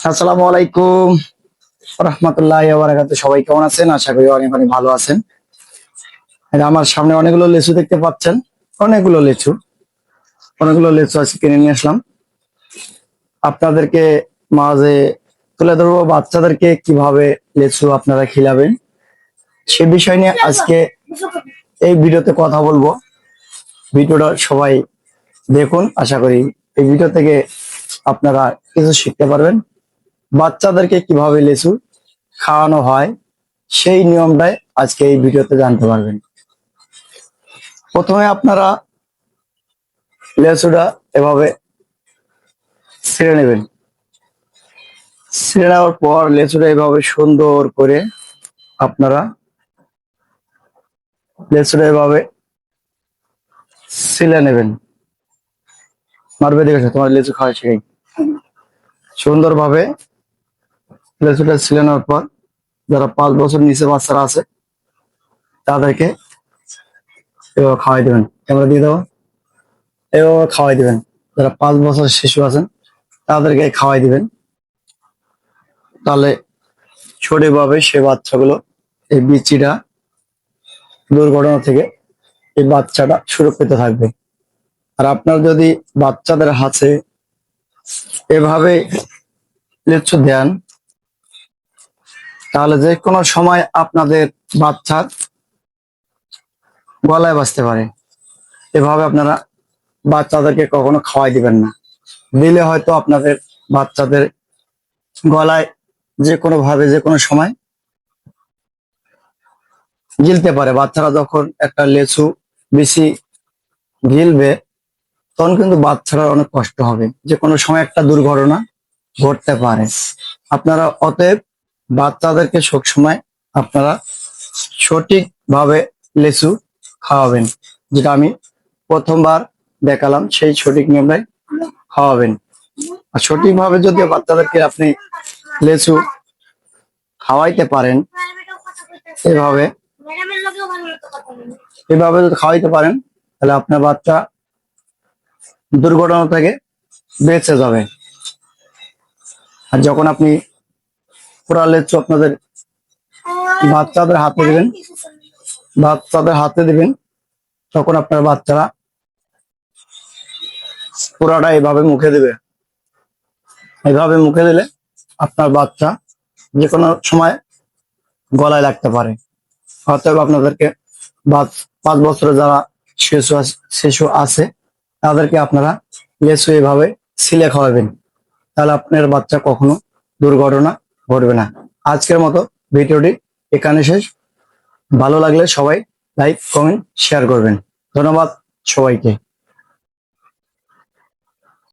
আসসালামু আলাইকুম রহমতুল্লাহ বারাকাতুহু। সবাই কেমন আছেন? আশা করি অনেক অনেক ভালো আছেন। এটা আমার সামনে অনেকগুলো লিচু দেখতে পাচ্ছেন। অনেকগুলো লিচু অনেকগুলো লিচু আজকে কিনে নিয়ে আসলাম আপনাদেরকে মাঝে তুলে ধরবো। বাচ্চাদেরকে কিভাবে লিচু আপনারা খিলাবেন সে বিষয় নিয়ে আজকে এই ভিডিওতে কথা বলবো। ভিডিওটা সবাই দেখুন, আশা করি এই ভিডিও থেকে আপনারা কিছু শিখতে পারবেন। বাচ্চাদেরকে কিভাবে লিচু খাওয়ানো হয় সেই নিয়মটাই আজকে এই ভিডিওতে জানতে পারবেন। প্রথমে আপনারা লেচুটা এভাবে ছিঁড়ে নেবেন। ছিঁড়ে নেওয়ার পর লেচুটা এভাবে সুন্দর করে আপনারা লেচুটা এভাবে ছিলে নেবেন। মারবে দেখেছো তোমার লেচু খাওয়া শিখাই। সুন্দরভাবে লেচুটা ছিলে নেওয়ার পর যারা 5 বছর নিচে বাচ্চারা আছে তাদেরকে এভাবে খাওয়াই দেবেন। ক্যামেরা দিয়ে দেবো। এভাবে খাওয়াই দিবেন। যারা 5 বছর শিশু আছেন তাদেরকে খাওয়াই দিবেন। তাহলে সঠিকভাবে সে বাচ্চাগুলো এই বিচিটা দুর্ঘটনা থেকে এই বাচ্চাটা সুরক্ষিত থাকবে। আর আপনার যদি বাচ্চাদের হাতে এভাবে লিচু দেন তাহলে যে কোনো সময় আপনাদের বাচ্চার গলায় বাজতে পারে। এভাবে আপনারা বাচ্চাদেরকে কখনো খাওয়াই দিবেন না। দিলে হয়তো আপনাদের বাচ্চাদের গলায় যে কোনো ভাবে যে কোনো সময় গিলতে পারে। বাচ্চারা যখন একটা লেচু বেশি গিলবে তখন কিন্তু বাচ্চারা অনেক কষ্ট হবে, যে কোনো সময় একটা দুর্ঘটনা ঘটতে পারে। আপনারা অতএব বাচ্চাদেরকে সবসময় আপনারা সঠিকভাবে লেচু খাওয়াবেন, যেটা আমি প্রথমবার দেখালাম সেই সঠিক নিয়মটাই খাওয়াবেন। আর সঠিকভাবে যদি বাচ্চাদেরকে আপনি লেচু খাওয়াইতে পারেন, এভাবে এভাবে যদি খাওয়াইতে পারেন তাহলে আপনার বাচ্চা দুর্ঘটনা থেকে বেঁচে যাবে। আর যখন আপনি পুরা লেচু আপনাদের বাচ্চাদের হাতে দিবেন তখন আপনার বাচ্চারা পুরাটা এভাবে মুখে দিবে। এভাবে মুখে দিলে আপনার বাচ্চা যে কোনো সময় গলায় লাগতে পারে। অতএব আপনাদেরকে 5 বছরে যারা শিশু আছে তাদেরকে আপনারা লেচু এভাবে ছিলে খাওয়াবেন। তাহলে আপনার বাচ্চা কখনো দুর্ঘটনা ঘটবে না। আজকের মতো ভিডিওটি এখানে শেষ। ভালো লাগলে সবাই লাইক কমেন্ট শেয়ার করবেন। ধন্যবাদ সবাইকে।